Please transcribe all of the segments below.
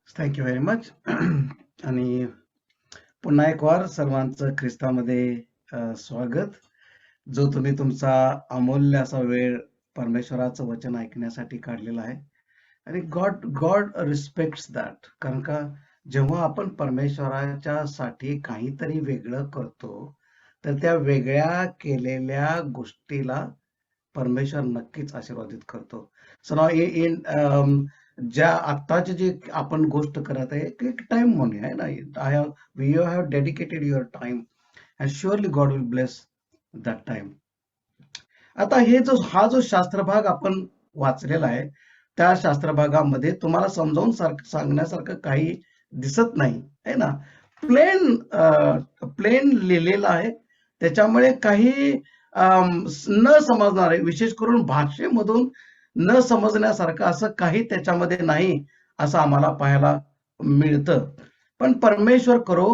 Thank you very much. आणि पुन्हा एक वार सर्वांचं ख्रिस्तामध्ये स्वागत. जो तुम्ही तुमचा अमूल्य असा वेळ परमेश्वराचं वचन ऐकण्यासाठी काढलेला आहे. आणि गॉड गॉड रिस्पेक्ट्स दॅट. कारण का जेव्हा आपण परमेश्वराच्या साठी काहीतरी वेगळं करतो, तर त्या वेगळ्या केलेल्या गोष्टीला परमेश्वर नक्कीच आशीर्वादित करतो. सो नाउ इन ज्या आत्ताची जी आपण गोष्ट करत आहे, एक टाइम म्हणूया आहे ना. You have dedicated your time and surely God will bless that time. आता हा जो शास्त्रभाग आपण वाचलेला आहे, त्या शास्त्रभागामध्ये तुम्हाला समजावून सांगण्यासारखं काही दिसत नाही आहे ना. प्लेन प्लेन लिहिलेलं आहे. त्याच्यामुळे काही न समजणार आहे, विशेष करून भाषेमधून न समजण्यासारखं असं काही त्याच्यामध्ये नाही, असं आम्हाला पाहायला मिळतं. पण परमेश्वर करो,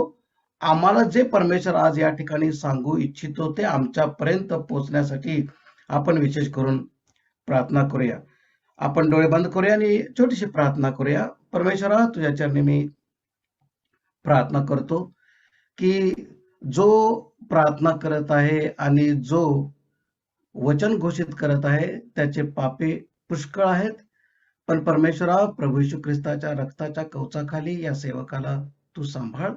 आम्हाला जे परमेश्वर आज या ठिकाणी सांगू इच्छितो ते आमच्यापर्यंत पोहोचण्यासाठी आपण विशेष करून प्रार्थना करूया. आपण डोळे बंद करूया आणि छोटीशी प्रार्थना करूया. परमेश्वरा, तुझ्या चरणी मी प्रार्थना करतो की जो प्रार्थना करत आहे आणि जो वचन घोषित करत आहे त्याचे पापे पुष्कळ आहेत. पण परमेश्वरा, प्रभू येशू ख्रिस्ताच्या रक्ताच्या कवचाखाली या सेवकाला तू सांभाळ.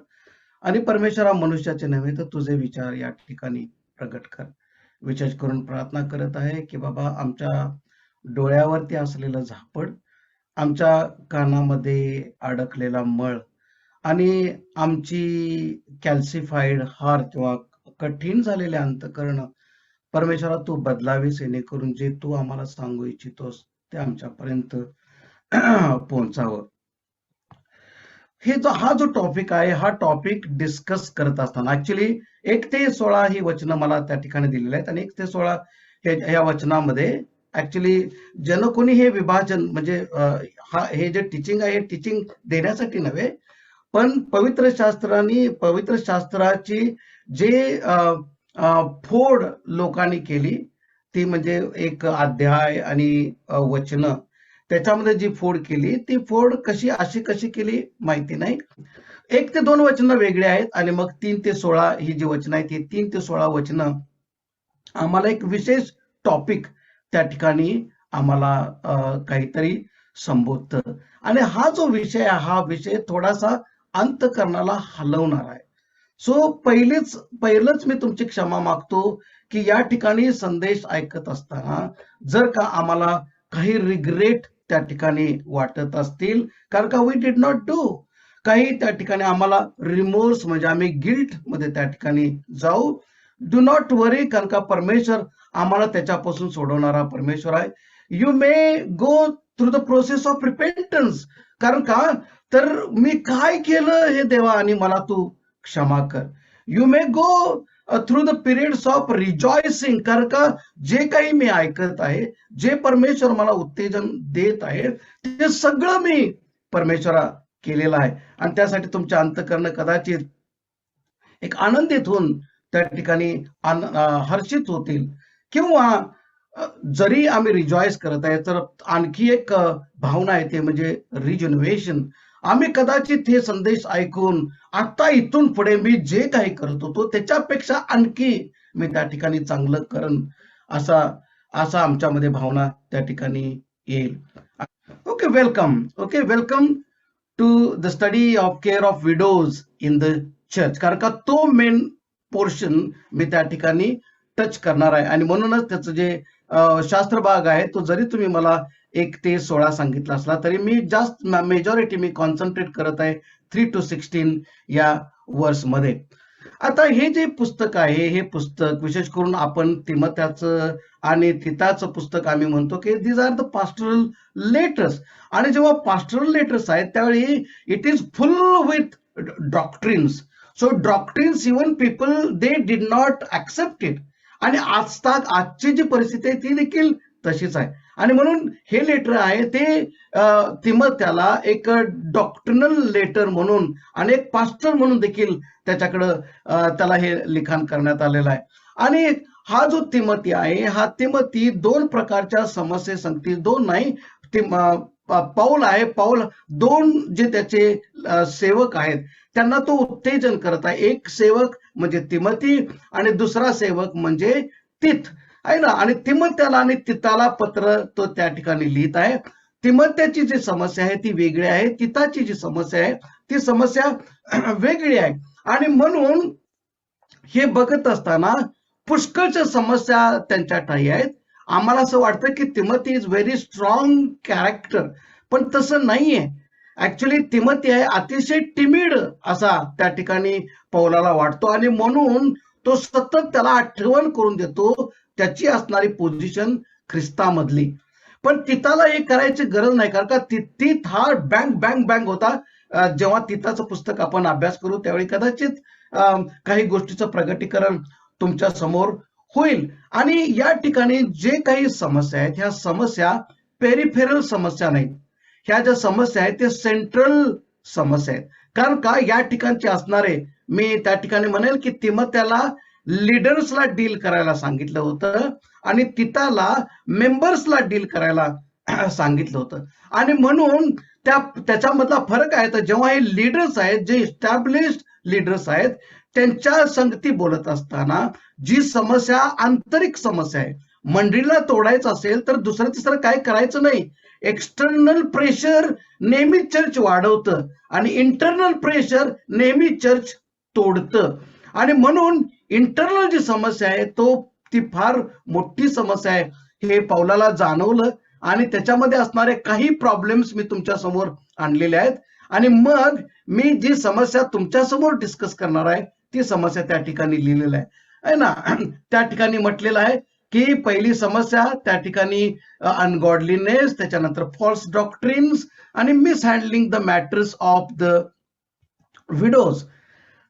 आणि परमेश्वरा, मनुष्याचे नव्हे तर तुझे विचार या ठिकाणी प्रगट कर. विशेष करून प्रार्थना करत आहे की बाबा, आमच्या डोळ्यावरती असलेलं झापड, आमच्या कानामध्ये अडकलेला मळ आणि आमची कॅल्सिफाईड हार्ट किंवा कठीण झालेले अंतकरण, परमेश्वरा तू बदलावीस, जेणेकरून जे तू आम्हाला सांगू इच्छितोस ते आमच्यापर्यंत पोहोचावं. हा जो टॉपिक आहे, हा टॉपिक डिस्कस करत असताना ऍक्च्युली 1 ते 16 ही वचनं मला त्या ठिकाणी दिलेली आहेत. आणि 1 ते 16 या वचनामध्ये ऍक्च्युली ज्यानं कोणी हे विभाजन म्हणजे हे जे टीचिंग आहे, हे टीचिंग देण्यासाठी नव्हे, पण पवित्र शास्त्राची जे फोड लोकांनी केली, ती म्हणजे एक अध्याय आणि वचन, त्याच्यामध्ये जी फोड केली, ती फोड अशी कशी केली माहिती नाही. 1 ते 2 वचनं वेगळी आहेत आणि मग 3 ते 16 ही जी वचनं आहेत, ती 3 ते 16 वचनं आम्हाला एक विशेष टॉपिक त्या ठिकाणी आम्हाला काहीतरी संबोधतं. आणि हा जो विषय आहे, हा विषय थोडासा अंतःकरणाला हलवणार आहे. सो पहिलंच मी तुमची क्षमा मागतो की या ठिकाणी संदेश ऐकत असताना जर का आम्हाला काही रिग्रेट त्या ठिकाणी वाटत असतील, कारण का वी डिड नॉट डू, काही त्या ठिकाणी आम्हाला रिमोर्स म्हणजे आम्ही गिल्ट मध्ये त्या ठिकाणी जाऊ, डू नॉट वरी, कारण का परमेश्वर आम्हाला त्याच्यापासून सोडवणारा परमेश्वर आहे. You may go through the process of repentance, कारण का तर मी काय केलं हे देवा आणि मला तू क्षमा कर. You may go through the periods of rejoicing, कारण का जे काही मी ऐकत आहे, जे परमेश्वर मला उत्तेजन देत आहे, ते सगळं मी परमेश्वरा केलेलं आहे. आणि त्यासाठी तुमच्या अंतःकरण कदाचित एक आनंदित होऊन त्या ठिकाणी हर्षित होतील. किंवा जरी आम्ही रिजॉईस करत आहे, तर आणखी एक भावना आहे, ते म्हणजे रिजनरेशन. आम्ही कदाचित हे संदेश ऐकून आता इथून पुढे मी जे काही करत होतो त्याच्यापेक्षा आणखी मी त्या ठिकाणी चांगलं करन, असा आमच्यामध्ये भावना त्या ठिकाणी येईल. Welcome to the study of care of widows in the church, कारण का तो मेन पोर्शन मी त्या ठिकाणी टच करणार आहे. आणि म्हणूनच त्याचं जे शास्त्रभाग आहे, तो जरी तुम्ही मला 1 ते 16 सांगितला असला, तरी मी जास्त मेजॉरिटी मी कॉन्सन्ट्रेट करत आहे 3 to 16 या वर्स मध्ये. आता हे जे पुस्तक आहे, हे पुस्तक विशेष करून आपण तिमोथेचं आणि तिताचं पुस्तक आम्ही म्हणतो की these are the pastoral letters. आणि जेव्हा पास्टरल लेटर्स आहेत, त्यावेळी it is full with doctrines. So doctrines even people they did not accept it. आणि आजची जी परिस्थिती आहे ती देखील तशीच आहे. आणि म्हणून हे लेटर आहे ते तिमोथेला एक डॉक्ट्रिनल लेटर म्हणून आणि एक पास्टर म्हणून देखील त्याच्याकडं त्याला हे लिखाण करण्यात आलेलं आहे. आणि हा जो तिमोथी आहे, हा तिमोथी 2 प्रकारच्या समस्या सांगते, 2 नाही, पाऊल आहे, पाऊल दोन जे त्याचे सेवक आहेत त्यांना तो उत्तेजन करत आहे. एक सेवक म्हणजे तिमोथी आणि दुसरा सेवक म्हणजे तीत आहे ना. आणि तिमोथ्याला आणि तिताला पत्र तो त्या ठिकाणी लिहित आहे. तिमोथ्याची जी समस्या आहे ती वेगळी आहे, तिताची जी समस्या आहे ती समस्या वेगळी आहे. आणि म्हणून हे बघत असताना पुष्कळच्या समस्या त्यांच्या ठाई आहेत. आम्हाला असं वाटतं की Timothy is very strong character, पण तसं नाहीये. ऍक्च्युली तिमोथी आहे अतिशय टिमिड असा त्या ठिकाणी पौलाला वाटतो, आणि म्हणून तो सतत त्याला आठवण करून देतो त्याची असणारी पोझिशन ख्रिस्तामधली. पण तिताला हे करायची गरज नाही, कारण का तीत हा बँग बँग बँग होता. जेव्हा तिताचं पुस्तक आपण अभ्यास करू त्यावेळी कदाचित काही गोष्टीचं प्रगटीकरण तुमच्या समोर होईल. आणि या ठिकाणी जे काही समस्या आहेत ह्या समस्या पेरिफेरल समस्या नाहीत. ह्या ज्या समस्या आहेत ते सेंट्रल समस्या आहेत. कारण का या ठिकाणचे असणारे, मी त्या ठिकाणी म्हणेल की तिमोथ्याला लीडर्सला डील करायला सांगितलं होतं आणि तिताला मेंबर्सला डील करायला सांगितलं होतं. आणि म्हणून त्याच्यामधला फरक आहे. तर जेव्हा हे लीडर्स आहेत, जे इस्टॅब्लिश्ड लीडर्स आहेत, त्यांच्या संगती बोलत असताना जी समस्या आंतरिक समस्या आहे, मंडळीला तोडायचं असेल तर दुसरं तिसरं काय करायचं नाही. एक्सटर्नल प्रेशर नेहमी चर्च वाढवतं आणि इंटरनल प्रेशर नेहमी चर्च तोडतं. आणि म्हणून इंटरनल जी समस्या आहे ती फार मोठी समस्या आहे हे पौलाला जाणवलं, आणि त्याच्यामध्ये असणारे काही प्रॉब्लेम्स मी तुमच्या समोर आणलेले आहेत. आणि मग मी जी समस्या तुमच्या समोर डिस्कस करणार आहे ती समस्या त्या ठिकाणी लिहिलेलं आहे ना. त्या ठिकाणी म्हटलेलं आहे की पहिली समस्या त्या ठिकाणी अनगॉडलीनेस, त्याच्यानंतर फॉल्स डॉक्ट्रिन्स आणि mishandling the matters of the widows.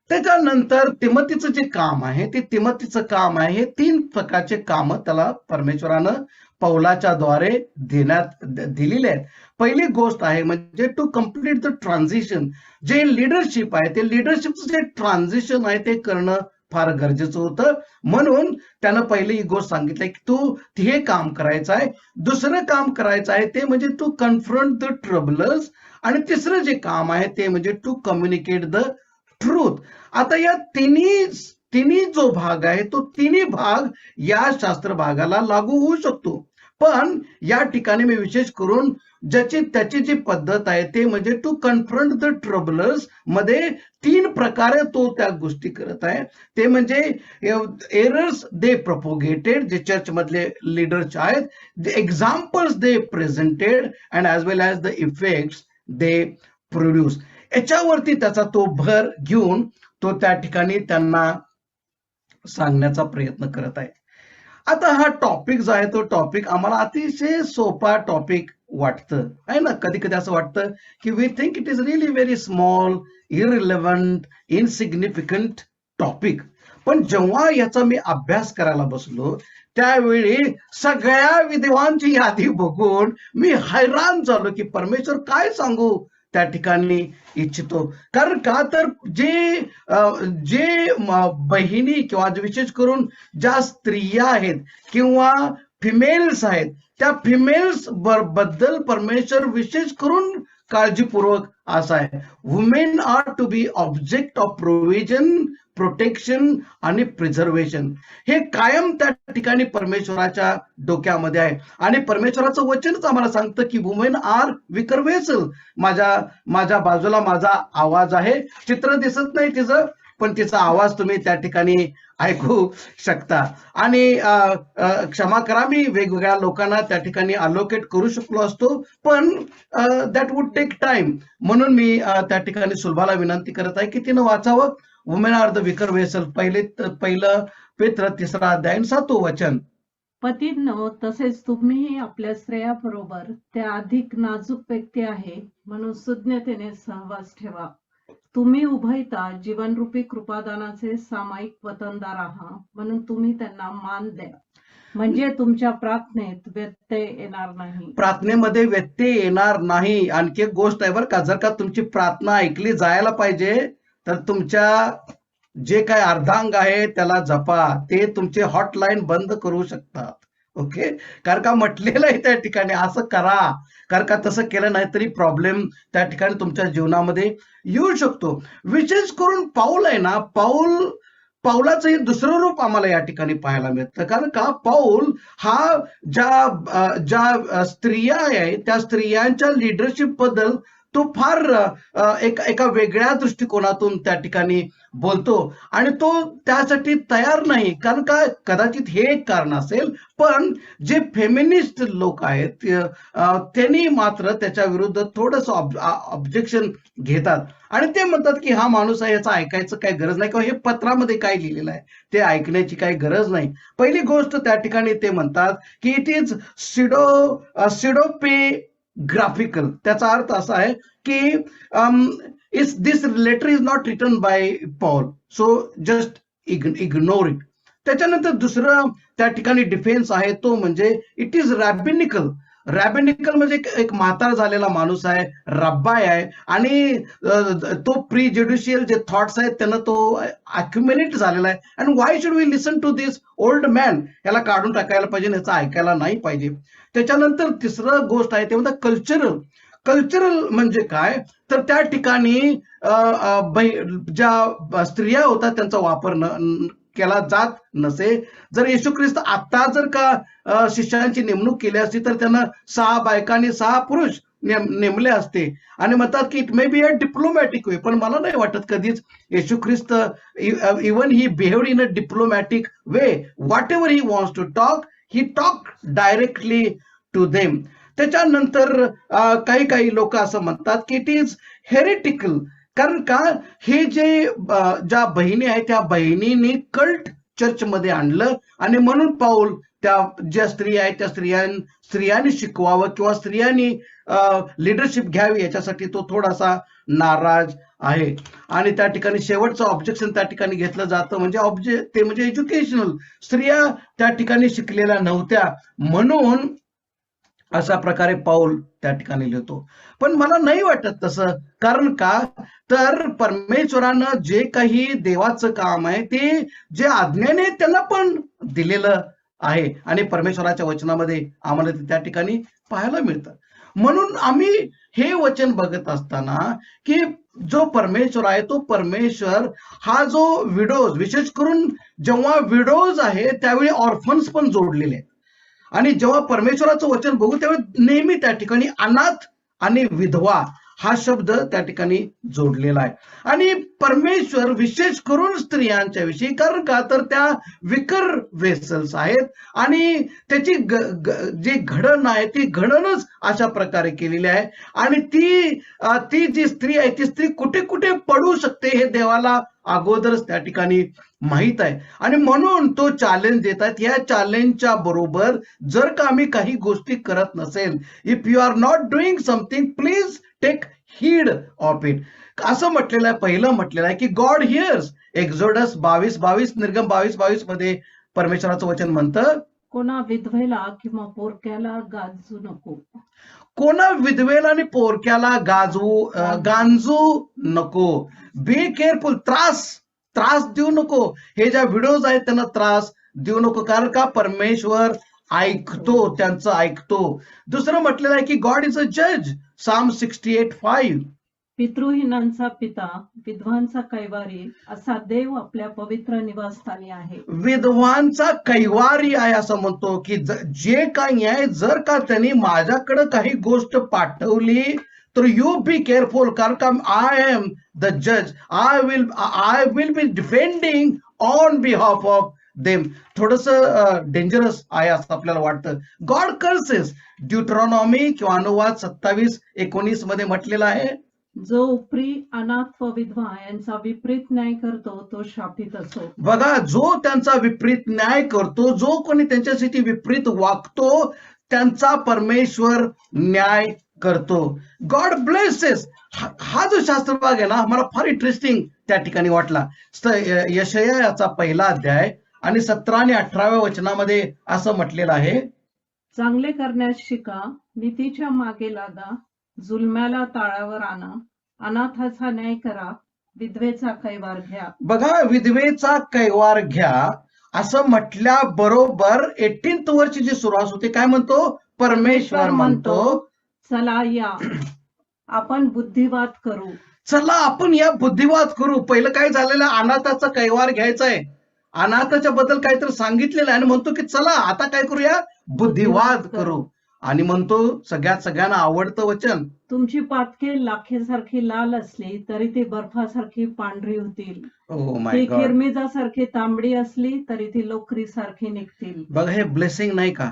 त्याच्यानंतर तिमोथीचं जे काम आहे ते तिमोथीचं काम आहे, हे 3 प्रकारचे काम त्याला परमेश्वरानं पौलाच्या द्वारे दिलेले आहेत. पहिली गोष्ट आहे म्हणजे टू कम्प्लीट द ट्रान्झिशन. जे लिडरशिप आहे ते लिडरशिपचं जे ट्रान्झिशन आहे ते करणं फार गरजेचं होतं. म्हणून त्यानं पहिली ही गोष्ट सांगितली की तू हे काम करायचं आहे. दुसरं काम करायचं आहे ते म्हणजे टू कन्फ्रंट द ट्रबलर्स, आणि तिसरं जे काम आहे ते म्हणजे टू कम्युनिकेट द ट्रूथ. आता या तिन्ही जो भाग आहे तो तिन्ही भाग या शास्त्र भागाला लागू होऊ शकतो. पण या ठिकाणी मी विशेष करून त्याची जी पद्धत आहे ते म्हणजे टू कन्फ्रंट द ट्रबलर्स मध्ये 3 प्रकारे तो त्या गोष्टी करत आहे. ते म्हणजे एरर्स दे प्रोपोगेटेड, जे चर्च मधले लीडर्स आहेत, the examples they presented and as well as the effects they produce. याच्यावरती त्याचा तो भर घेऊन तो त्या ठिकाणी त्यांना सांगण्याचा प्रयत्न करत आहे. आता हा टॉपिक जो आहे तो टॉपिक आम्हाला अतिशय सोपा टॉपिक वाटतं आहे ना. कधी कधी असं वाटतं की we think it is really very small, irrelevant, insignificant topic. पण जेव्हा याचा मी अभ्यास करायला बसलो त्यावेळी सगळ्या विद्वानांची यादी बघून मी हैराण झालो की परमेश्वर काय सांगू त्या ठिकाणी इच्छितो. कारण का तर जे बहिणी किंवा विशेष करून ज्या स्त्रिया आहेत किंवा फिमेल्स आहेत त्या फिमेल्स बद्दल परमेश्वर विशेष करून काळजीपूर्वक असा आहे. Women are to be object of provision, protection आणि प्रिझर्वेशन. हे कायम त्या ठिकाणी परमेश्वराच्या डोक्यामध्ये आहे. आणि परमेश्वराचं वचनच आम्हाला सांगतं की वुमेन आर विकर वेसल. माझ्या बाजूला माझा आवाज आहे, चित्र दिसत नाही तिचं, पण तिचा आवाज तुम्ही त्या ठिकाणी ऐकू शकता. आणि क्षमा करा, मी वेगवेगळ्या लोकांना त्या ठिकाणी अलोकेट करू शकलो असतो, पण दॅट वुड टेक टाइम. म्हणून मी त्या ठिकाणी सुलभाला विनंती करत आहे की तिनं वाचावं women are the weaker vessel, पहिलं पेत्र 3 अध्याय 7 वचन. पतींनो, तसेच तुम्हीही आपल्या स्त्रियाबरोबर त्या अधिक नाजूक व्यक्ती आहे म्हणून सुज्ञतेने सहवास ठेवा. तुम्ही उभयता जीवनरूपी कृपादानाचे सामायिक वतनदार आहात, म्हणून तुम्ही त्यांना मान द्या, म्हणजे तुमच्या प्रार्थनेत व्यत्यय येणार नाही. प्रार्थनेमध्ये व्यत्यय येणार नाही. आणखी एक गोष्ट आहे बरं का, जर का तुमची प्रार्थना ऐकली जायला पाहिजे तर तुमच्या जे काय अर्धांग आहे त्याला जपा. ते तुमचे हॉटलाईन बंद करू शकतात. ओके, कारण का म्हटलेलं आहे त्या ठिकाणी असं करा, कारण का तसं केलं नाही तरी प्रॉब्लेम त्या ठिकाणी तुमच्या जीवनामध्ये येऊ शकतो. विशेष करून पाऊल आहे ना, पाऊलाचं हे दुसरं रूप आम्हाला या ठिकाणी पाहायला मिळतं. कारण का पाऊल हा ज्या स्त्रिया आहेत त्या स्त्रियांच्या लिडरशिप बद्दल तो फार एका वेगळ्या दृष्टिकोनातून त्या ठिकाणी बोलतो आणि तो त्यासाठी तयार नाही. कारण का कदाचित हे एक कारण असेल, पण जे फेमिनिस्ट लोक आहेत त्यांनी मात्र त्याच्या विरुद्ध थोडंसं ऑब्जेक्शन घेतात आणि ते म्हणतात की हा माणूस आहे, याचं ऐकायचं काही गरज नाही, किंवा हे पत्रामध्ये काय लिहिलेलं आहे ते ऐकण्याची काही गरज नाही. पहिली गोष्ट त्या ठिकाणी ते म्हणतात की इट इज सिडोपे ग्राफिकल. त्याचा अर्थ असा आहे की is this letter is not written by Paul, so just ignore it. त्याच्यानंतर दुसरं त्या ठिकाणी डिफेन्स आहे तो म्हणजे इट इज रॅबिनिकल. रॅबिनिकल म्हणजे एक म्हातारा झालेला माणूस आहे, रब्बाय आहे आणि तो प्री ज्युडिशियल जे थॉट्स आहेत त्यांना तो अक्युमुलेट झालेला आहे. And why should we listen to this old man, याला काढून टाकायला पाहिजे, याचं ऐकायला नाही पाहिजे. त्याच्यानंतर तिसरं गोष्ट आहे ते म्हणतात कल्चरल. कल्चरल म्हणजे काय, तर त्या ठिकाणी ज्या स्त्रिया होतात त्यांचा वापर केला जात नसे. जर येशू ख्रिस्त आता जर का शिष्यांची नेमणूक केली असती तर त्यांना 6 बायका आणि 6 पुरुष नेमले असते आणि म्हणतात की it may be a diplomatic वे. पण मला नाही वाटत कधीच येशू ख्रिस्त even he behaved in a diplomatic way. Whatever he wants to talk, he talk directly to them. त्याच्यानंतर काही लोक असं म्हणतात की इट इज हेरिटिकल. कारण का हे ज्या बहिणी आहेत त्या बहिणींनी कल्ट चर्चमध्ये आणलं आणि म्हणून पाऊल त्या ज्या स्त्रिया आहेत त्या स्त्रियांनी शिकवावं किंवा स्त्रियांनी लिडरशिप घ्यावी याच्यासाठी तो थोडासा नाराज आहे. आणि त्या ठिकाणी शेवटचं ऑब्जेक्शन त्या ठिकाणी घेतलं जातं म्हणजे ते म्हणजे एज्युकेशनल. स्त्रिया त्या ठिकाणी शिकलेल्या नव्हत्या म्हणून अशा प्रकारे पाऊल त्या ठिकाणी लिहितो. पण मला नाही वाटत तसं. कारण का तर परमेश्वरानं जे काही देवाचं काम आहे ते जे आज्ञाने त्यांना पण दिलेलं आहे आणि परमेश्वराच्या वचनामध्ये आम्हाला ते त्या ठिकाणी पाहायला मिळतं. म्हणून आम्ही हे वचन बघत असताना की जो परमेश्वर आहे तो परमेश्वर हा जो विडोज, विशेष करून जेव्हा विडोज आहे त्यावेळी ऑर्फन्स पण जोडलेले आहेत. आणि जेव्हा परमेश्वराचं वचन बघू तेव्हा नेहमी त्या ठिकाणी अनाथ आणि विधवा हा शब्द त्या ठिकाणी जोडलेला आहे. आणि परमेश्वर विशेष करून स्त्रियांच्या विषयी, कारण का तर त्या विकर वेसल्स आहेत आणि त्याची जी घडण आहे ती घडणच अशा प्रकारे केलेली आहे आणि ती जी स्त्री आहे ती स्त्री कुठे कुठे पडू शकते हे देवाला अगोदरच त्या ठिकाणी माहित आहे. आणि म्हणून तो चॅलेंज देतात. या चॅलेंजच्या बरोबर जर का आम्ही काही गोष्टी करत नसेल, if you are not doing something please take heed of it. असं म्हटलेलं आहे, पहिलं म्हटलेलं आहे की गॉड हिअर्स. एक्झोडस 22:22 निर्गम 22:22 मध्ये परमेश्वराचं वचन म्हणतं, कोणा विधवेला किंवा पोरक्याला गांजू नको. कोणा विधवेला आणि पोरक्याला गांजू नको. Be careful. त्रास देऊ नको. हे ज्या व्हिडिओज आहेत त्यांना त्रास देऊ नको. कारण का परमेश्वर ऐकतो, त्यांचं ऐकतो. दुसरं म्हटलेलं आहे की गॉड इज अ जज. साम 68:5. पितृहीनांचा पिता, विधवांचा कैवारी असा देव आपल्या पवित्र निवासस्थानी आहे. विधवांचा कैवारी आहे असं म्हणतो की जे काही आहे जर का त्यांनी माझ्याकडे काही गोष्ट पाठवली तर यू बी केअरफुल. कारण का आय एम द जज. I will be defending on behalf of them. थोडस डेंजरस आहे असं आपल्याला वाटतं. God curses. ड्यूटरॉनॉमी किंवा अनुवाद 27:19 मध्ये म्हटलेलं आहे, जो उपरी अनाथ व विधवा यांचा विपरीत न्याय करतो तो शापित असो. बघा, जो त्यांचा विपरीत न्याय करतो, जो कोणी त्यांच्यासाठी विपरीत वागतो त्यांचा परमेश्वर न्याय करतो. God blesses. हा जो शास्त्रभाग आहे ना मला फार इंटरेस्टिंग त्या ठिकाणी वाटला. यशाया याचा 1 अध्याय आणि 17 आणि 18व्या वचनामध्ये असं म्हटलेलं आहे, चांगले करण्यास शिका, नीतीच्या मागे लागा, जुलम्याला ताळावर आणा, अनाथाचा न्याय करा, विधवेचा कैवार घ्या. बघा, विधवेचा कैवार घ्या असं म्हटल्या बरोबर 18th वर्ष जी सुरुवात होते काय म्हणतो? परमेश्वर म्हणतो, चला या आपण बुद्धिवाद करू. चला आपण या बुद्धिवाद करू. पहिलं काय झालेलं, अनाथाचा कैवार घ्यायचा आहे, अनाथाच्या बद्दल काहीतरी सांगितलेलं आहे आणि म्हणतो की चला आता काय करूया, बुद्धिवाद करू. आणि म्हणतो सगळ्यांना आवडतं वचन, तुमची पातके लाखेसारखी लाल असली तरी ती बर्फासारखी पांढरी होतील. ओ माय ती गॉड. किरमिजासारखी तांबडी असली तरी ती लोकरीसारखी निघतील. बघा हे ब्लेसिंग नाही का,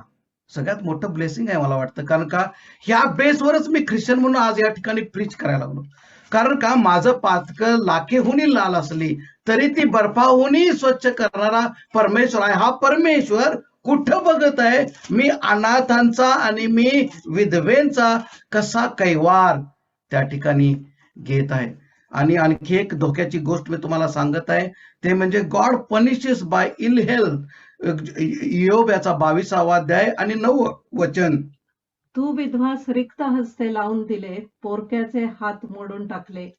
सगळ्यात मोठं ब्लेसिंग आहे मला वाटतं. कारण का ह्या बेसवरच मी ख्रिश्चन म्हणून आज या ठिकाणी प्रीच करायला लागलो. कारण का माझं पातकं लाखेहुनी लाल असली तरी ती बर्फाहुनी स्वच्छ करणारा परमेश्वर आहे. हा परमेश्वर कुठं बघत आहे, मी अनाथांचा आणि मी विधवेंचा कसा कैवार त्या ठिकाणी घेत आहे. आणि आणखी एक धोक्याची गोष्ट मी तुम्हाला सांगत आहे, ते म्हणजे God punishes by ill health. इयोब याचा 22वा अध्याय आणि 9व वचन. तू विधवास रिक्त हस्ते लावून दिले, पोरक्याचे हात मोडून टाकले.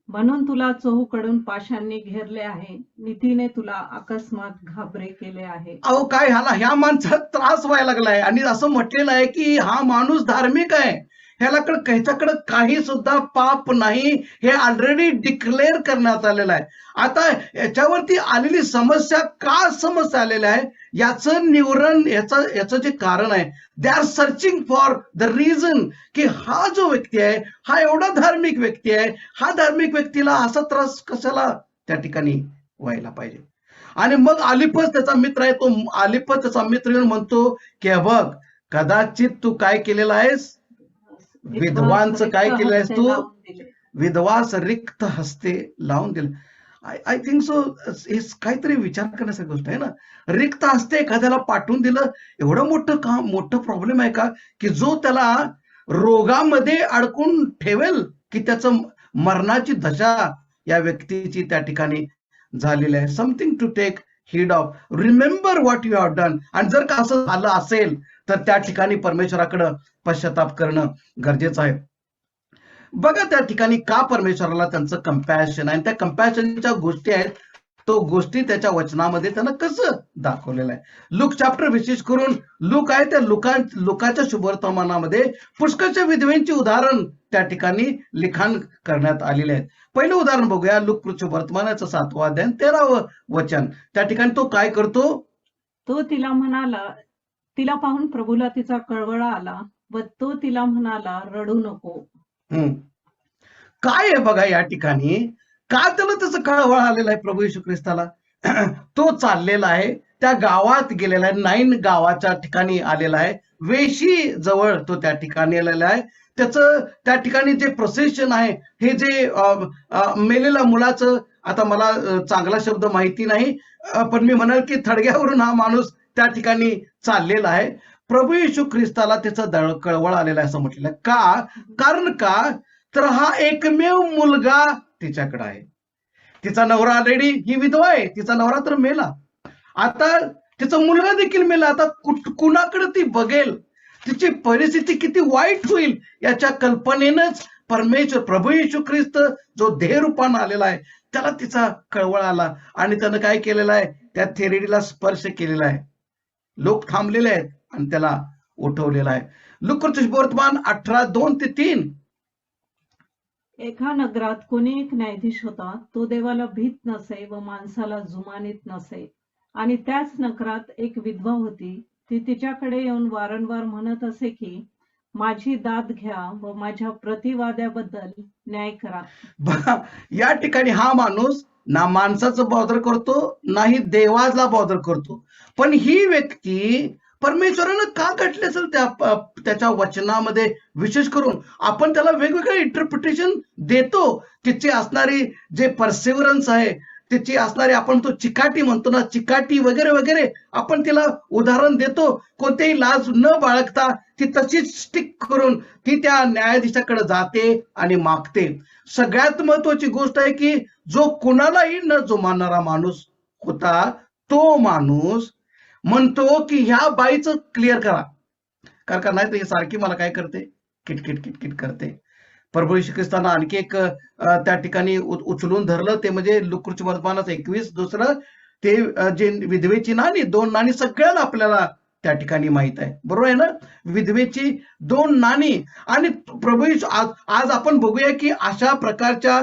म्हणून तुला चहूकडून पाशांनी घेरले आहे, नीतीने तुला अकस्मात घाबरे केले आहे. अहो काय ह्या माणसाला त्रास व्हायला लागलाय आणि असं म्हटलेलं आहे की हा माणूस धार्मिक आहे, ह्याच्याकडे काही सुद्धा पाप नाही, हे ऑलरेडी डिक्लेअर करण्यात आलेलं आहे. आता याच्यावरती आलेली समस्या का समस्या आलेल्या आहे, याचं निवारण याचं जे कारण आहे, they are searching for the reason की हा जो व्यक्ती आहे हा एवढा धार्मिक व्यक्ती आहे, हा धार्मिक व्यक्तीला असा त्रास कशाला त्या ठिकाणी व्हायला पाहिजे. आणि मग अलिपस त्याचा मित्र आहे, तो अलिपस त्याचा मित्र येऊन म्हणतो की बघ कदाचित तू काय केलेलं आहेस, विधवांचं काय केलं आहेस तू, विधवास रिक्त हस्ते लावून दिले. आय थिंक सो हे काहीतरी विचार करण्यासारखी गोष्ट आहे ना. रिक्त हस्ते एखाद्याला पाठवून दिलं, एवढं मोठं प्रॉब्लेम आहे का की जो त्याला रोगामध्ये अडकून ठेवेल, की त्याचं मरणाची दशा या व्यक्तीची त्या ठिकाणी झालेली आहे. Something to take heed of. Remember what you have done. आणि जर का असं झालं असेल तर त्या ठिकाणी परमेश्वराकडे पश्चाताप करणं गरजेचं आहे. बघा त्या ठिकाणी का परमेश्वराला त्यांचं कंपॅशन आहे, आणि त्या कंपॅशनच्या गोष्टी आहेत, तो गोष्टी त्याच्या वचनामध्ये त्यानं कसं दाखवलेलं आहे. लूक चॅप्टर विशेष करून लूक आहे, त्या लुकाच्या शुभवर्तमानामध्ये पुष्कळच्या विधवेंची उदाहरण त्या ठिकाणी लिखाण करण्यात आलेले आहेत. पहिलं उदाहरण बघूया, लूक शुभवर्तमानाचं 7वं अध्याय 13वं वचन. त्या ठिकाणी तो काय करतो, तो तिला म्हणाला, तिला पाहून प्रभूला तिचा कळवळा आला व तो तिला म्हणाला, रडू नको. काय आहे बघा या ठिकाणी, का त्याला त्याचं कळवळ आलेलं आहे प्रभू येशू ख्रिस्ताला. तो चाललेला आहे, त्या गावात गेलेला आहे, 9 गावाच्या ठिकाणी आलेला आहे, वेशी जवळ तो त्या ठिकाणी आलेला आहे. त्याचं त्या ठिकाणी जे प्रोसेशन आहे, हे जे मेलेल्या मुलाचं, आता मला चांगला शब्द माहिती नाही, पण मी म्हणाल की थडग्यावरून हा माणूस त्या ठिकाणी चाललेला आहे. प्रभू येशू ख्रिस्ताला त्याचं कळवळ आलेलं आहे असं म्हटलेलं आहे. का? कारण का तर हा एकमेव मुलगा तिच्याकडे आहे. तिचा नवरा ऑलरेडी, ही विधवा आहे, तिचा नवरा तर मेला, आता तिचा मुलगा देखील मेला. आता कुणाकडे ती बघेल, तिची परिस्थिती किती वाईट होईल याच्या कल्पनेनंच परमेश्वर प्रभू येशू ख्रिस्त जो देहरूपानं आलेला आहे त्याला तिचा कळवळ आला आणि त्यानं काय केलेलं आहे, त्या थेरेडीला स्पर्श केलेला आहे. लोक थांबलेले आहेत आणि त्याला उठवलेला आहे. लूकाचं शुभवर्तमान 18:2-3. एका नगरात कोणी एक न्यायाधीश होता, तो देवाला भीत नसे व माणसाला जुमानीत नसे. आणि त्याच नगरात एक विधवा होती, ती तिच्याकडे येऊन वारंवार म्हणत असे की, माझी दाद घ्या व माझ्या प्रतिवाद्याबद्दल न्याय करा. या ठिकाणी हा माणूस ना माणसाचं बॉदर करतो, नाही देवाला बॉदर करतो. पण ही व्यक्ती परमेश्वरानं का घडले असेल त्याच्या वचनामध्ये, विशेष करून आपण त्याला वेगवेगळे इंटरप्रिटेशन देतो. तिची असणारी जे परसेवरन्स आहे, तिची असणारी, आपण तो चिकाटी म्हणतो ना, चिकाटी वगैरे वगैरे आपण तिला उदाहरण देतो. कोणतेही लाज न बाळगता ती तशीच स्टिक करून ती त्या न्यायाधीशाकडे जाते आणि मागते. सगळ्यात महत्वाची गोष्ट आहे की जो कुणालाही न जुमानणारा माणूस होता, तो माणूस म्हणतो की ह्या बाईचं क्लिअर करा, कारण का नाही तर हे सारखी मला काय करते, किटकिट किटकिट करते. प्रभू येशू ख्रिस्तानं आणखी एक त्या ठिकाणी उचलून धरलं, ते म्हणजे लूकाच्या वर्तमानाचं 21 दुसरं ते जे विधवेची नाणी, 2 नाणी सगळ्यांना आपल्याला त्या ठिकाणी माहित आहे, बरोबर आहे ना? विधवेची 2 नाणी. आणि प्रभू येशू आज आपण बघूया की अशा प्रकारच्या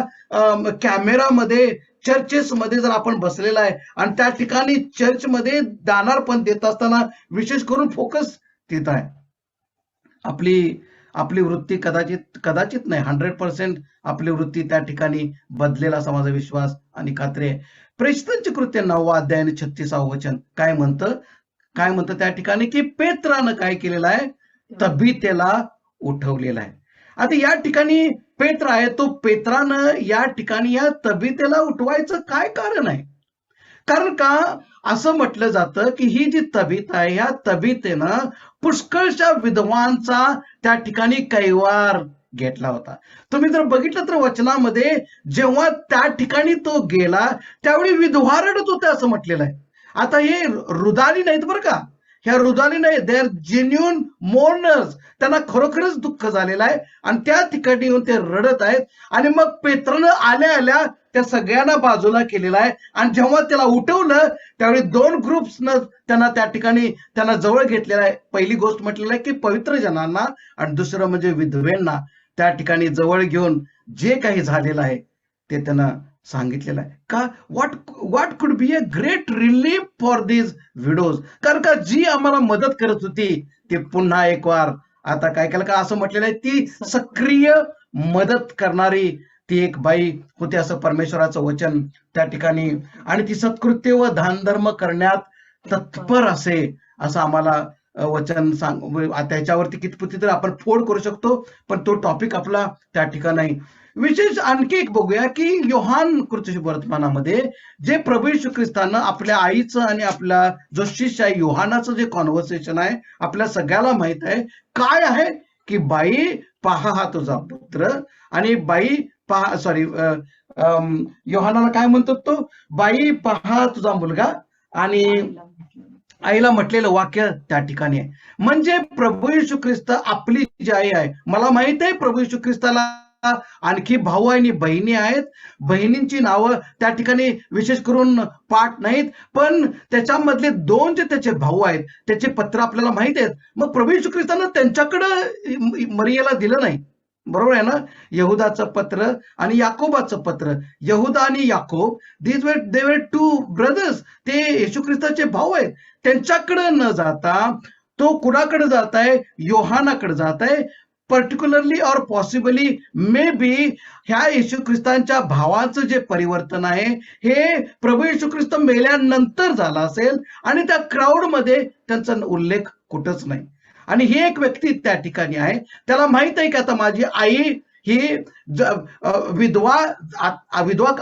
कॅमेरामध्ये चर्चेसमध्ये जर आपण बसलेला आहे आणि त्या ठिकाणी चर्चमध्ये दानार्पण देत असताना विशेष करून फोकस तिथं आहे. आपली वृत्ती कदाचित नाही, 100% आपली वृत्ती त्या ठिकाणी बदलेल असा माझा विश्वास आणि खात्री आहे. प्रेषितांची कृत्य 9 अध्याय आणि 36 वचन काय म्हणतं त्या ठिकाणी की पेत्रानं काय केलेलं आहे? तबीतेला उठवलेला आहे. आता या ठिकाणी पेत्र आहे, तो पेत्रानं या ठिकाणी या तबीतेला उठवायचं काय कारण आहे? कारण का असं म्हटलं जातं की ही जी तबीता आहे, ह्या तबीतेनं पुष्कळशा विधवांचा त्या ठिकाणी कैवार घेतला होता. तुम्ही जर बघितलं तर वचनामध्ये जेव्हा त्या ठिकाणी तो गेला त्यावेळी विधवा रडत होत्या असं म्हटलेलं आहे. आता हे रुदाली नाहीत बरं का, ह्या रुदाली नाही, दे आर जेन्युइन मोर्नर्स. त्यांना खरोखरच दुःख झालेलं आहे आणि त्या ठिकाणी येऊन ते रडत आहेत. आणि मग पेत्रानं आल्या त्या सगळ्यांना बाजूला केलेला आहे आणि जेव्हा त्याला उठवलं त्यावेळी 2 ग्रुप्सनं त्यांना जवळ घेतलेला आहे. पहिली गोष्ट म्हटलेलं आहे की पवित्र जनांना आणि दुसरं म्हणजे विधवेंना त्या ठिकाणी जवळ घेऊन जे काही झालेलं आहे ते त्यांना सांगितलेलं आहे. का what could be a great relief for this widows. कारण का जी आम्हाला मदत करत होती ते पुन्हा एक वार आता काय केलं का असं म्हटलेलं आहे, ती सक्रिय मदत करणारी ती एक बाई होती असं परमेश्वराचं वचन त्या ठिकाणी. आणि ती सत्कृत्य व दानधर्म करण्यात तत्पर असं आम्हाला वचन त्याच्यावरती कितपती तर आपण फोड करू शकतो, पण तो टॉपिक आपला त्या ठिकाणी नाही. विशेष आणखी एक बघूया की योहान कृती वर्तमानामध्ये जे प्रभू येशू ख्रिस्तानं आपल्या आईचं आणि आपला जो शिष्य आहे योहानाचं जे कॉन्व्हर्सेशन आहे आपल्या सगळ्याला माहित आहे. काय आहे की बाई पहा हा तुझा पुत्र, आणि बाई पहा योहानाला काय म्हणतो तो, बाई पहा तुझा मुलगा, आणि आईला म्हटलेलं वाक्य त्या ठिकाणी आहे. म्हणजे प्रभू येशू ख्रिस्त आपली जी आई आहे, मला माहित आहे प्रभू येशू ख्रिस्ताला आणखी भाऊ आणि बहिणी आहेत, बहिणींची नावं त्या ठिकाणी विशेष करून पाठ नाहीत, पण त्याच्यामधले 2 जे त्याचे भाऊ आहेत त्याचे पत्र आपल्याला माहित आहेत. मग प्रभू येशू ख्रिस्तानं त्यांच्याकडं मरियेला दिलं नाही, बरोबर आहे ना? यहुदाचं पत्र आणि याकोबाचं पत्र. यहुदा आणि याकोब दे वर 2 ब्रदर्स, ते येशू ख्रिस्ताचे भाऊ आहेत. त्यांच्याकडे न जाता तो कुणाकडे जात आहे? योहानाकडे जात आहे. पर्टिक्युलरली और पॉसिबली मे बी ह्या येशू ख्रिस्तांच्या भावाचं जे परिवर्तन आहे हे प्रभू येशू ख्रिस्त मेल्यानंतर झाला असेल आणि त्या क्राऊडमध्ये त्यांचा उल्लेख कुठंच नाही. आणि ही एक व्यक्ती त्या ठिकाणी आहे, त्याला माहित आहे की आता माझी आई ही विधवा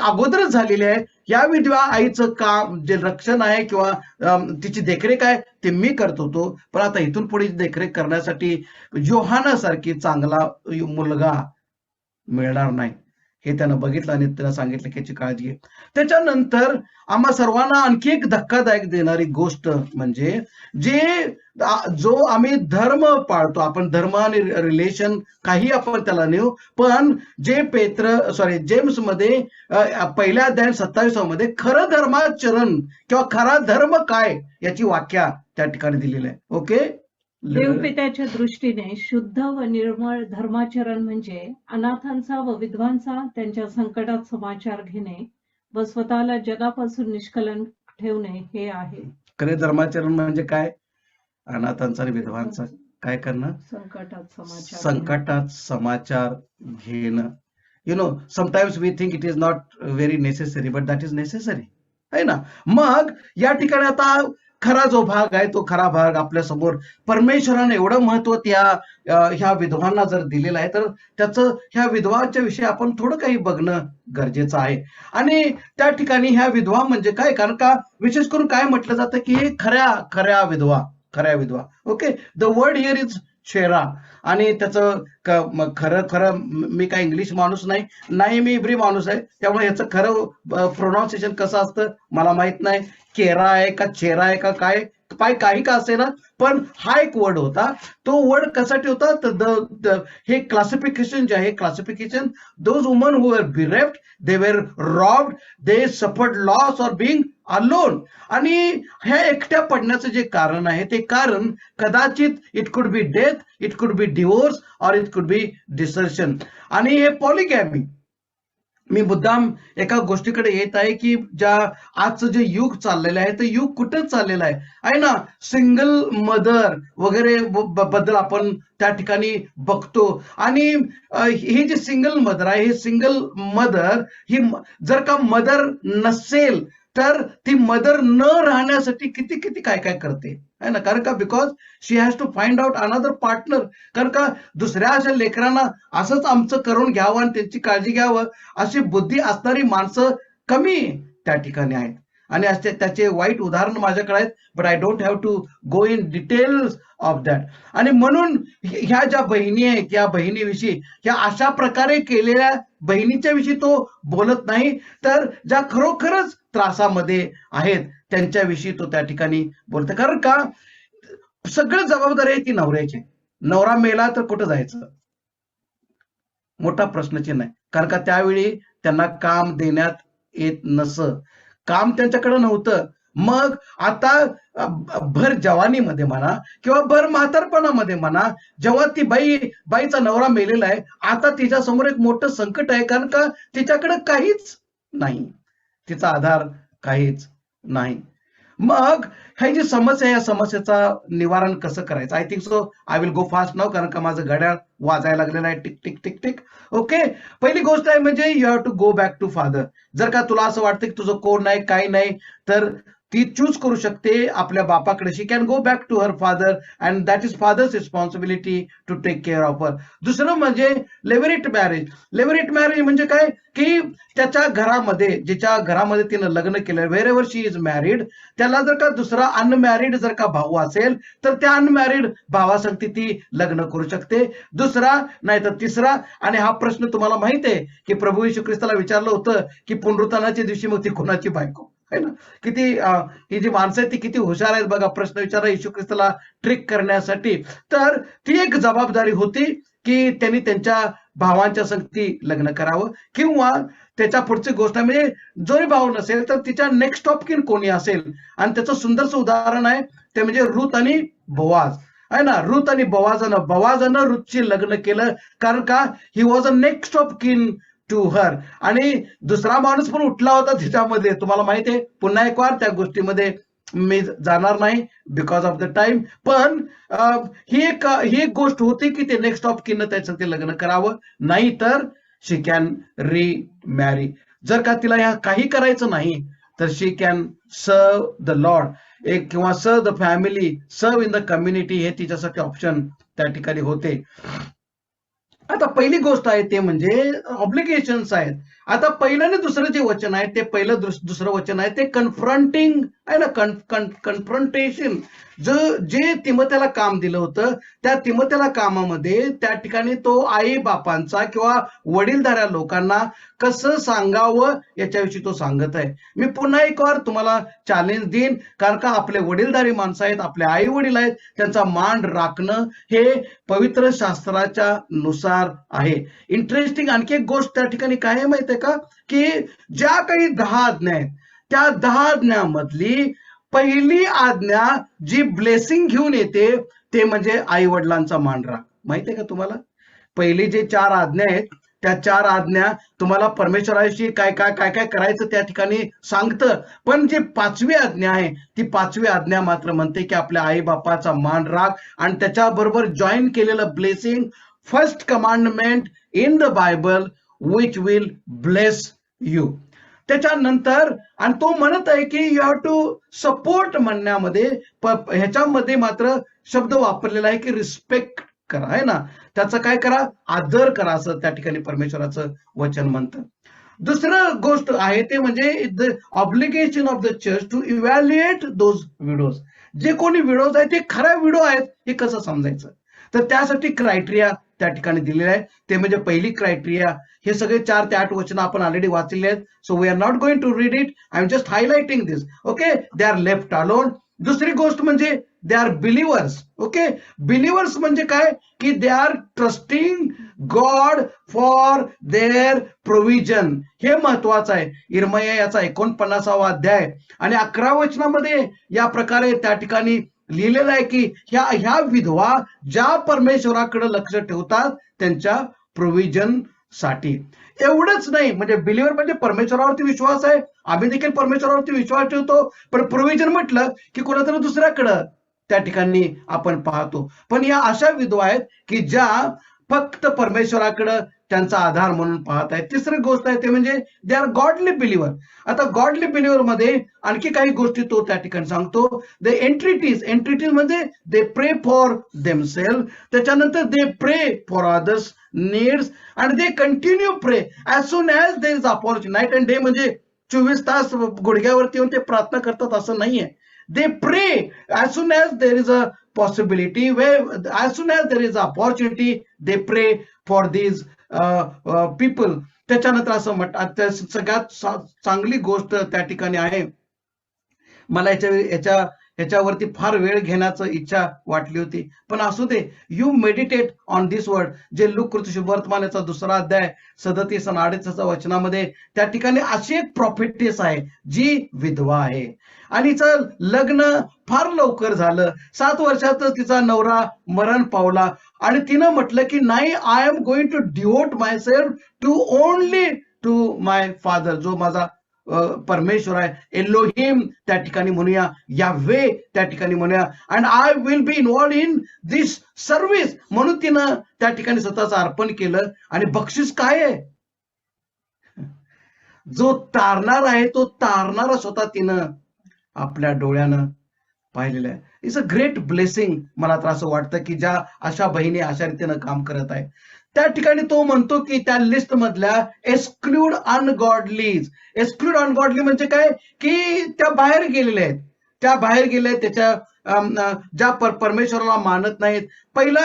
अगोदरच झालेली आहे. या विधवा आईचं काम जे रक्षण आहे किंवा तिची देखरेख आहे ते मी करत होतो, पण आता इथून पुढे देखरेख करण्यासाठी योहानासारखी चांगला मुलगा मिळणार नाही हे त्यानं बघितलं आणि त्यानं सांगितलं की याची काळजी घे. त्याच्यानंतर आम्हा सर्वांना आणखी एक धक्कादायक देणारी गोष्ट म्हणजे जो आम्ही धर्म पाळतो, आपण धर्म आणि रिलेशन काही आपण त्याला नेऊ, पण जेम्स मध्ये पहिल्या अध्याय 27 मध्ये खरं धर्माचरण किंवा खरा धर्म काय याची व्याख्या त्या ठिकाणी दिलेली आहे. ओके, देवपित्याच्या दृष्टीने शुद्ध व निर्मळ धर्माचरण म्हणजे अनाथांचा व विधवांचा त्यांच्या संकटात समाचार घेणे व स्वतःला जगापासून निष्कलन ठेवणे हे आहे. खरे धर्माचरण म्हणजे काय? अनाथांचा आणि विधवांचा काय करणं? संकटात समाचार घेणं. Sometimes we think it is not very necessary, but that is necessary, आहे ना? मग या ठिकाणी आता खरा जो भाग आहे तो खरा भाग आपल्या समोर परमेश्वराने एवढं महत्व ह्या विधवांना जर दिलेलं आहे तर त्याचं ह्या विधवांच्या विषयी आपण थोडं काही बघणं गरजेचं आहे. आणि त्या ठिकाणी ह्या विधवा म्हणजे काय? कारण का विशेष करून काय म्हटलं जातं की हे खऱ्या विधवा. Okay, the word here is शेरा. आणि त्याचं खरं मी काय इंग्लिश माणूस नाही, मी इब्री माणूस आहे, त्यामुळे ह्याचं खरं प्रोनाउन्सिएशन कसं असतं मला माहित नाही. केरा आहे का चेरा आहे का काय, काही का असे ना, पण हा एक वर्ड होता. तो वर्ड कशासाठी होता तर हे क्लासिफिकेशन जे आहे, classification those woman who were bereaved, they were robbed, they suffered loss or being alone. आणि ह्या एकट्या पडण्याचं जे कारण आहे ते कारण कदाचित it could be death, it could be divorce और इट कुड बी डिसर्शन. आणि हे पॉलिगॅमी, मी मुद्दाम एका गोष्टीकडे येत आहे की ज्या आजचं जे युग चाललेलं आहे ते युग कुठं चाललेलं आहे ना, सिंगल मदर वगैरे बद्दल आपण त्या ठिकाणी बघतो. आणि ही जी सिंगल मदर आहे, ही सिंगल मदर ही जर का मदर नसेल तर ती मदर न राहण्यासाठी किती किती काय काय करते आहे ना, कारण का because she has to find out another partner. कारण का दुसऱ्या अशा लेकरांना असंच आमचं करून घ्यावं आणि त्यांची काळजी घ्यावं अशी बुद्धी असणारी माणसं कमी त्या ठिकाणी आहेत. आणि असे त्याचे वाईट उदाहरण माझ्याकडे आहेत, but I don't have to go in details of that. आणि म्हणून ह्या ज्या बहिणी आहेत या बहिणीविषयी, ह्या अशा प्रकारे केलेल्या बहिणीच्या विषयी तो बोलत नाही, तर ज्या खरोखरच त्रासामध्ये आहेत त्यांच्याविषयी तो त्या ठिकाणी बोलतो. कारण का सगळं जबाबदारी आहे ती नवऱ्याची. नवरा मेला तर कुठं जायचं, मोठा प्रश्नचिन्ह आहे. कारण का त्यावेळी त्यांना काम देण्यात येत नसं, काम त्यांच्याकडे नव्हतं. मग आता भर जवानीमध्ये म्हणा किंवा भर म्हातारपणामध्ये म्हणा, जेव्हा ती बाईचा नवरा मेलेला आहे, आता तिच्या समोर एक मोठं संकट आहे. कारण का तिच्याकडे काहीच नाही, तिचा आधार काहीच नाही. मग ही जी समस्या आहे, या समस्येचा निवारण कसं करायचं? I think so I will go fast now, कारण का माझं घड्याळ वाजायला लागलेलं आहे, tick tick tick tick. Okay, पहिली गोष्ट आहे म्हणजे you have to go back to father. जर का तुला असं वाटतं की तुझं कोण नाही काही नाही, तर ती चूज करू शकते आपल्या बापाकडे. She can go back to her father and that is father's responsibility to take care of her. दुसरं म्हणजे लेव्हरेट मॅरेज. लेव्हरेट मॅरेज म्हणजे काय की त्याच्या घरामध्ये, जिच्या घरामध्ये तिनं लग्न केलं, where ever she is married, त्याला जर का दुसरा अनमॅरिड जर का भाऊ असेल तर त्या अनमॅरिड भावासंगती ती लग्न करू शकते, दुसरा नाही तर तिसरा. आणि हा प्रश्न तुम्हाला माहित आहे की प्रभू येशू ख्रिस्ताला विचारलं होतं की पुनरुत्थानाच्या दिवशी मग ती कोणाची बायको आहे ना. किती ही जी माणसं आहेत ती किती हुशार आहेत बघा, प्रश्न विचारा येशू ख्रिस्ताला ट्रिक करण्यासाठी. तर ती एक जबाबदारी होती की त्यांनी त्यांच्या भावांच्या संगती लग्न करावं. किंवा त्याच्या पुढची गोष्ट म्हणजे जरी भाऊ नसेल तर तिच्या नेक्स्ट ऑफ किन कोणी असेल. आणि त्याचं सुंदरचं उदाहरण आहे ते म्हणजे रूथ आणि बोआज आहे ना. रूथ आणि बोआजानं रूथची लग्न केलं, कारण का he was a next of kin to her. आणि दुसरा माणूस पण उठला होता तिच्यामध्ये, तुम्हाला माहिती आहे. पुन्हा एक वार त्या गोष्टीमध्ये मी जाणार नाही बिकॉज ऑफ द टाइम. पण ही एक गोष्ट होती की ते नेक्स्ट ऑफ किन त्याचं ते लग्न करावं, नाही तर शी कॅन री मॅरी. जर का तिला ह्या काही करायचं नाही तर शी कॅन सर्व द लॉर्ड, एक किंवा सर्व द फॅमिली, सर्व इन द कम्युनिटी, हे तिच्यासाठी ऑप्शन त्या ठिकाणी होते. आता पहिली गोष्ट आहे ते म्हणजे ऑब्लिगेशन्स आहेत. आता पहिलं आणि दुसरं जे वचन आहे ते पहिलं दुसरं वचन आहे ते कन्फ्रंटिंग आहे ना, कन्फ्रंटेशन. जे तिमोथेला काम दिलं होतं त्या तिमोथेला कामामध्ये त्या ठिकाणी तो आई बापांचा किंवा वडीलधाऱ्या लोकांना कसं सांगावं याच्याविषयी तो सांगत आहे. मी पुन्हा एक वार तुम्हाला चॅलेंज देईन, कारण का आपले वडीलधारी माणसं आहेत, आपले आई वडील आहेत, त्यांचा मान राखणं हे पवित्र शास्त्राच्या नुसार आहे. इंटरेस्टिंग आणखी एक गोष्ट त्या ठिकाणी काय आहे माहिती आहे का, की ज्या काही 10 आज्ञा आहेत त्या 10 आज्ञामधली पहिली आज्ञा जी ब्लेसिंग घेऊन येते ते म्हणजे आई वडिलांचा मान राख. माहिती आहे का तुम्हाला? पहिली जे 4 आज्ञा आहेत त्या 4 आज्ञा तुम्हाला परमेश्वराशी काय काय काय काय करायचं त्या ठिकाणी सांगतं. पण जी 5वी आज्ञा आहे ती 5वी आज्ञा मात्र म्हणते की आपल्या आई बापाचा मान राख. आणि त्याच्याबरोबर जॉईन केलेलं blessing, first commandment in the Bible which will bless you. त्याच्यानंतर आणि तो म्हणत आहे की यू हॅव टू सपोर्ट म्हणण्यामध्ये ह्याच्यामध्ये मात्र शब्द वापरलेला आहे की रिस्पेक्ट करा आहे ना, त्याचं काय करा, आदर करा, असं त्या ठिकाणी परमेश्वराचं वचन म्हणतं. दुसरं गोष्ट आहे ते म्हणजे the obligation of the church to evaluate those widows. जे कोणी विडोज आहेत ते खऱ्या विडो आहेत हे कसं समजायचं. तर त्यासाठी क्रायटेरिया त्या ठिकाणी दिलेला आहे. ते म्हणजे पहिली क्रायटेरिया, हे सगळे 4 ते 8 वचन आपण ऑलरेडी वाचलेले आहेत. So we are not going to read it, I am just highlighting this. Okay, they are left alone. दुसरी गोष्ट म्हणजे they are believers. Okay, believers म्हणजे काय, की they are trusting God for their provision. हे महत्वाचं आहे. इर्मया याचा 49वा अध्याय आणि 11 वचनामध्ये या प्रकारे त्या ठिकाणी लिहिलेलं आहे की ह्या विधवा ज्या परमेश्वराकडे लक्ष ठेवतात त्यांच्या प्रोव्हिजन साठी. एवढंच नाही, म्हणजे बिलिव्हर म्हणजे परमेश्वरावरती विश्वास आहे, आम्ही देखील परमेश्वरावरती विश्वास ठेवतो, पण प्रोव्हिजन म्हटलं की कोणातरी दुसऱ्याकडं त्या ठिकाणी आपण पाहतो. पण या अशा विधवा आहेत की ज्या फक्त परमेश्वराकडे त्यांचा आधार म्हणून पाहत आहेत. तिसरी गोष्ट आहे ते म्हणजे दे आर गॉडली बिलिव्हर. आता गॉडली बिलिव्हर मध्ये आणखी काही गोष्टी तो त्या ठिकाणी सांगतो. द एंट्रिटीज म्हणजे दे प्रे फॉर देमसेल्फ, त्याच्यानंतर they pray for others needs and they continue pray as soon as there is opportunity. Night and day म्हणजे 24 तास गुडघ्यावरती येऊन ते प्रार्थना करतात असं नाहीये. They pray as soon as there is a possibility, as soon as there is opportunity, they pray for these people. त्याच्यानंतर असं म्हणतात, सगळ्यात चांगली गोष्ट त्या ठिकाणी आहे, मला याच्यावरती फार वेळ घेण्याचं इच्छा वाटली होती, पण असू दे. You meditate on this word, जे लूक शुभवर्तमानाचा 2रा अध्याय 37 आणि 38 वचनामध्ये त्या ठिकाणी अशी एक प्रॉफिटेस आहे जी विधवा आहे आणि तिचं लग्न फार लवकर झालं. 7 वर्षातच तिचा नवरा मरण पावला आणि तिनं म्हटलं की नाही, I am going to devote my self to only to my father, जो माझा परमेश्वर आहे, एलोहिम त्या ठिकाणी म्हणूया, यावे त्या ठिकाणी म्हणूया, and I will be involve in this service. म्हणून तिनं त्या ठिकाणी स्वतःचं अर्पण केलं. आणि बक्षीस काय आहे, जो तारणार आहे तो तारणारा स्वतः तिनं आपल्या डोळ्यानं पाहिलेलं आहे. It's a great blessing. मला तर असं वाटतं की ज्या अशा बहिणी अशा रीतीनं काम करत आहे, त्या ठिकाणी तो म्हणतो की त्या लिस्ट मधल्या एक्सक्लूड अनगॉडलीज. एक्सक्लूड अनगॉडली म्हणजे काय, की त्या बाहेर गेलेल्या आहेत, त्या बाहेर गेल्या आहेत, त्याच्या ज्या परमेश्वराला मानत नाहीत. पहिला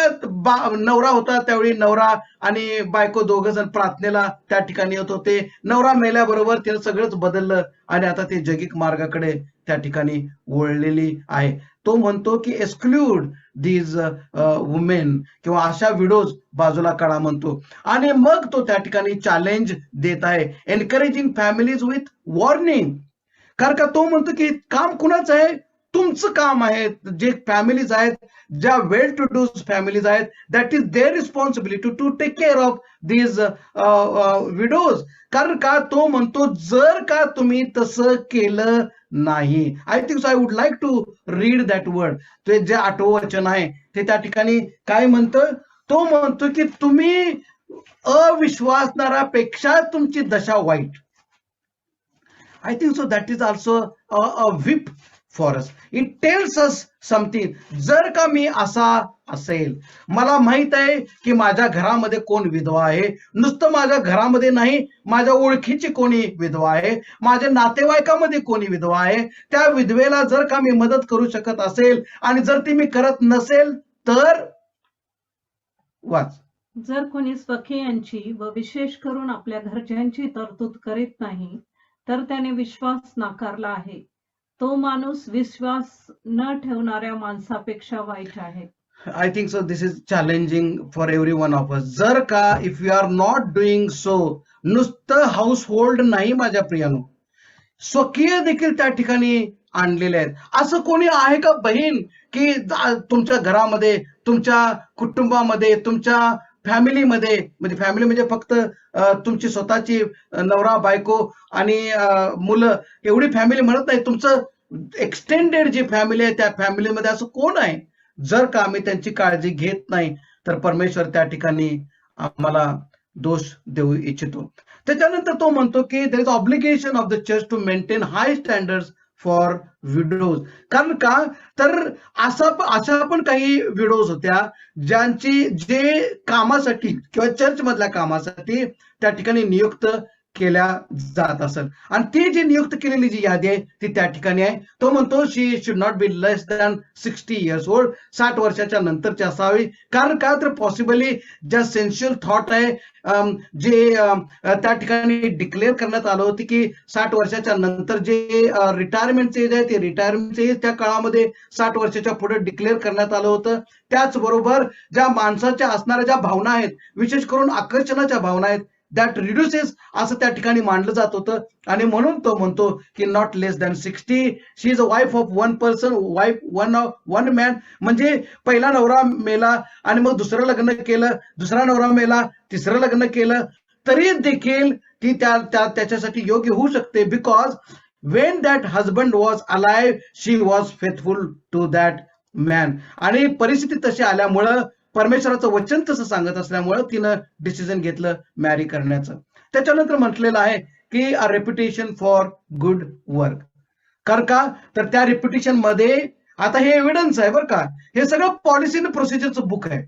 नवरा होता त्यावेळी नवरा आणि बायको दोघं जण प्रार्थनेला त्या ठिकाणी येत होते. नवरा मेल्याबरोबर तिने सगळंच बदललं आणि आता ते जगिक मार्गाकडे त्या ठिकाणी वळलेली आहे. तो म्हणतो की एक्सक्लूड दीज वुमेन किंवा अशा विडोज बाजूला काढा म्हणतो. आणि मग तो त्या ठिकाणी चॅलेंज देत आहे, एनकरेजिंग फॅमिलीज विथ वॉर्निंग. कारण का तो म्हणतो की काम कुणाचं आहे, तुमचं काम आहे. जे फॅमिलीज आहेत, ज्या वेल टू डू फॅमिलीज आहेत, that is their responsibility to take care of these widows. कारण का तो म्हणतो जर का तुम्ही तसं केलं नाही, I think so I would like to read that word. ते जे 8वं वचन आहे ते त्या ठिकाणी काय म्हणतं, तो म्हणतो की तुम्ही अविश्वासणाऱ्यापेक्षा तुमची दशा वाईट. I think so that is also a whip for us. It tells us something. जर का मी असा असेल, मला माहित आहे की माझ्या घरामध्ये कोण विधवा आहे, नुसतं माझ्या घरामध्ये नाही, माझ्या ओळखीची कोणी विधवा आहे, माझ्या नातेवाईकामध्ये कोणी विधवा आहे, त्या विधवेला जर का मी मदत करू शकत असेल आणि जर ती मी करत नसेल तर वाच. जर कोणी स्वकीयांची व विशेष करून आपल्या घरच्यांची तरतूद करीत नाही तर त्याने विश्वास नाकारला आहे. तो माणूस विश्वास न ठेवणाऱ्या माणसापेक्षा वाईट आहे. I think so this is challenging for every one of us. जर का if you are not doing so, नुसतं हाऊसहोल्ड नाही माझ्या प्रियानो, स्वकीय देखील त्या ठिकाणी आणलेले आहेत. असं कोणी आहे का बहीण की तुमच्या घरामध्ये, तुमच्या कुटुंबामध्ये, तुमच्या फॅमिलीमध्ये, म्हणजे फॅमिली म्हणजे फक्त तुमची स्वतःची नवरा बायको आणि मुलं एवढी फॅमिली म्हणत नाही, तुमचं एक्सटेंडेड जी फॅमिली आहे त्या फॅमिलीमध्ये असं कोण आहे, जर का आम्ही त्यांची काळजी घेत नाही तर परमेश्वर त्या ठिकाणी आम्हाला दोष देऊ इच्छितो. त्याच्यानंतर तो म्हणतो की there is obligation of the church to maintain high standards for widows. कारण का तर अशा पण काही विडोज होत्या ज्यांची जे कामासाठी किंवा चर्च मधल्या कामासाठी त्या ठिकाणी नियुक्त केल्या जात असेल. आणि ती जी नियुक्त केलेली जी यादी आहे ती त्या ठिकाणी आहे. तो म्हणतो she should not be less than 60 years old, 60 वर्षाच्या नंतरची असावी. कारण का तर पॉसिबली ज्या सेन्शियल थॉट आहे जे त्या ठिकाणी डिक्लेअर करण्यात आलं होतं की 60 वर्षाच्या नंतर जे रिटायरमेंट एज आहे ते रिटायरमेंट एज त्या काळामध्ये 60 वर्षाच्या पुढे डिक्लेअर करण्यात आलं होतं. त्याचबरोबर ज्या माणसाच्या असणाऱ्या ज्या भावना आहेत, विशेष करून आकर्षणाच्या भावना आहेत, दॅट रिड्युसेस असं त्या ठिकाणी मांडलं जात होतं. आणि म्हणून तो म्हणतो की not less than 60. She is a wife of one person, wife one man. म्हणजे पहिला नवरा मेला आणि मग दुसरं लग्न केलं, दुसरा नवरा मेला, तिसरं लग्न केलं, तरी देखील ती त्याच्यासाठी योग्य होऊ शकते. Because when that husband was alive she was faithful to that man. आणि परिस्थिती तशी आल्यामुळं, परमेश्वराचं वचन तसं सांगत असल्यामुळं तिनं डिसिजन घेतलं मॅरी करण्याचं. त्याच्यानंतर म्हटलेलं आहे की अ रेप्युटेशन फॉर गुड वर्क. कारण का तर त्या रेप्युटेशन मध्ये आता हे एव्हिडन्स आहे बरं का, हे सगळं पॉलिसी आणि प्रोसिजरचं बुक आहे.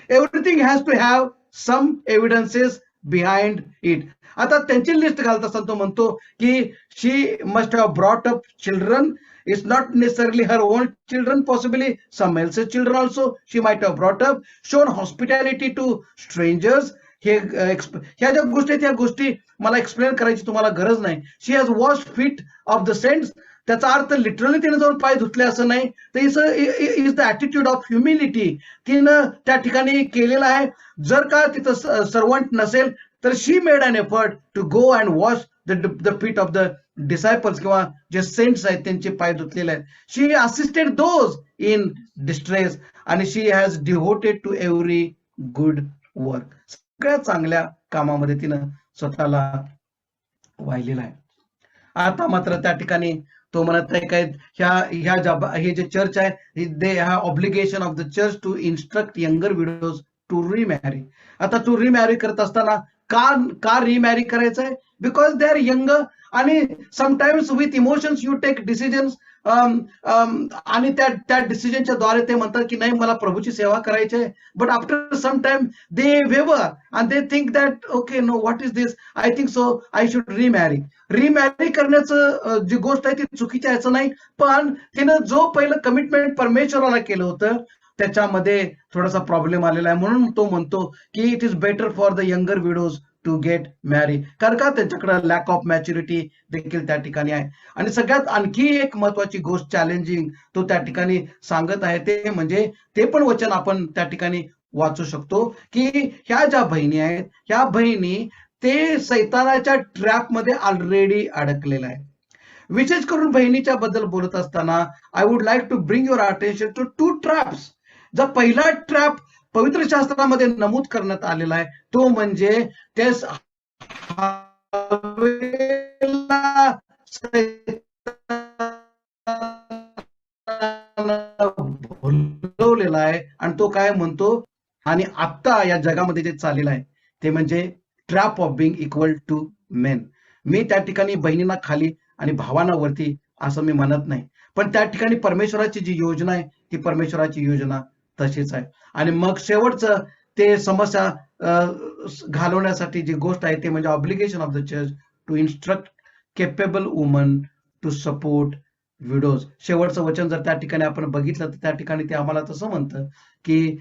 Everything has to have some evidences behind it. आता त्यांची लिस्ट घालत असताना तो म्हणतो की she must have brought up children. It's not necessarily her own children, possibly some else's children also she might have brought up. Shown hospitality to strangers. हे ह्या ज्या गोष्टी आहेत, ह्या गोष्टी मला एक्सप्लेन करायची तुम्हाला गरज नाही. She has wash feet of the saints. त्याचा अर्थ लिटरली तिने जाऊन पाय धुतले असं नाही, तर is the attitude of humility तिनं त्या ठिकाणी केलेला आहे. जर का तिथं सर्वंट नसेल तर she made an effort to go and wash the feet of the disciples किंवा जे सेंट्स आहेत त्यांचे पाय धुतलेले आहेत. She assisted those in distress आणि she has devoted to every good work. सगळ्या चांगल्या कामामध्ये तिनं स्वतःला वाहिलेलं आहे. आता मात्र त्या ठिकाणी तो म्हणत आहे काय, हे जे चर्च आहे, they have obligation of the church to instruct younger widows to remarry. आता टू रिमॅरी करत असताना का रिमॅरी करायचं आहे? बिकॉज दे आर यंग आणि sometimes with emotions you take decisions. आणि त्या डिसिजनच्या द्वारे ते म्हणतात की नाही मला प्रभूची सेवा करायची आहे. But after some time they waver and they think that okay no what is this, I think so I should remarry. Remarry करण्याचं जी गोष्ट आहे ती चुकीची आहे असं नाही, पण तिनं जो पहिलं कमिटमेंट परमेश्वराला केलं होतं त्याच्यामध्ये थोडासा प्रॉब्लेम आलेला आहे. म्हणून तो म्हणतो की it is better for the younger widows to get marry. कारण का त्यांच्याकडे लॅक ऑफ मॅच्युरिटी देखील त्या ठिकाणी आहे. आणि सगळ्यात आणखी एक महत्वाची गोष्ट चॅलेंजिंग तो त्या ठिकाणी सांगत आहे ते म्हणजे, ते पण वचन आपण त्या ठिकाणी वाचू शकतो की ह्या ज्या बहिणी आहेत, ह्या बहिणी ते सैतानाच्या ट्रॅप मध्ये ऑलरेडी अडकलेला आहे. विशेष करून बहिणीच्या बद्दल बोलत असताना I would like to bring your attention to 2 traps. जो पहिला ट्रॅप पवित्र शास्त्रामध्ये नमूद करण्यात आलेला आहे तो म्हणजे ते भुलवलेला आहे. आणि तो काय म्हणतो, आणि आता या जगामध्ये जे चाललेलं आहे ते म्हणजे trap of being equal to men. मी त्या ठिकाणी बहिणींना खाली आणि भावांना वरती असं मी म्हणत नाही, पण त्या ठिकाणी परमेश्वराची जी योजना आहे ती परमेश्वराची योजना तशीच आहे. आणि मग शेवटचं ते समस्या घालवण्यासाठी जी गोष्ट आहे ते म्हणजे obligation of the church to instruct capable woman to support widows. शेवटचं वचन जर त्या ठिकाणी आपण बघितलं तर त्या ठिकाणी ते आम्हाला तसं म्हणतं की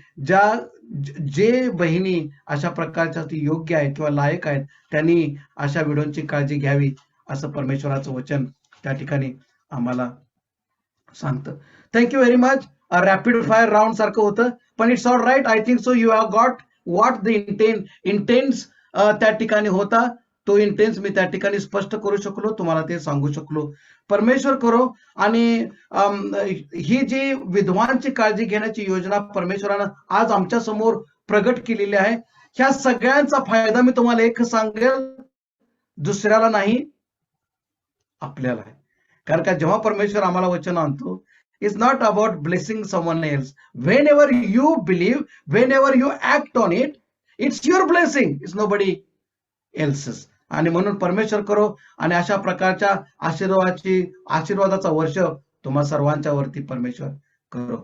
जे बहिणी अशा प्रकारच्या योग्य आहेत किंवा लायक आहेत त्यांनी अशा विडोंची काळजी घ्यावी असं परमेश्वराचं वचन त्या ठिकाणी आम्हाला सांगतं. Thank you very much. Rapid fire round सारखं होतं, पण it's all right. I think so you have got what the intense त्या ठिकाणी होता. तो इंटेन्स मी त्या ठिकाणी स्पष्ट करू शकलो, तुम्हाला ते सांगू शकलो. परमेश्वर करो. आणि ही जी विधवांची काळजी घेण्याची योजना परमेश्वरानं आज आमच्या समोर प्रगट केलेली आहे, ह्या सगळ्यांचा फायदा मी तुम्हाला एक सांगेल, दुसऱ्याला नाही आपल्याला आहे. कारण का जेव्हा परमेश्वर आम्हाला वचन आणतो, it's not about blessing someone else. Whenever you believe, whenever you act on it, it's your blessing, it's nobody else's. आणि म्हणून परमेश्वर करो आणि अशा प्रकारच्या आशीर्वादाचा वर्ष तुम्हा सर्वांच्या वरती परमेश्वर करो.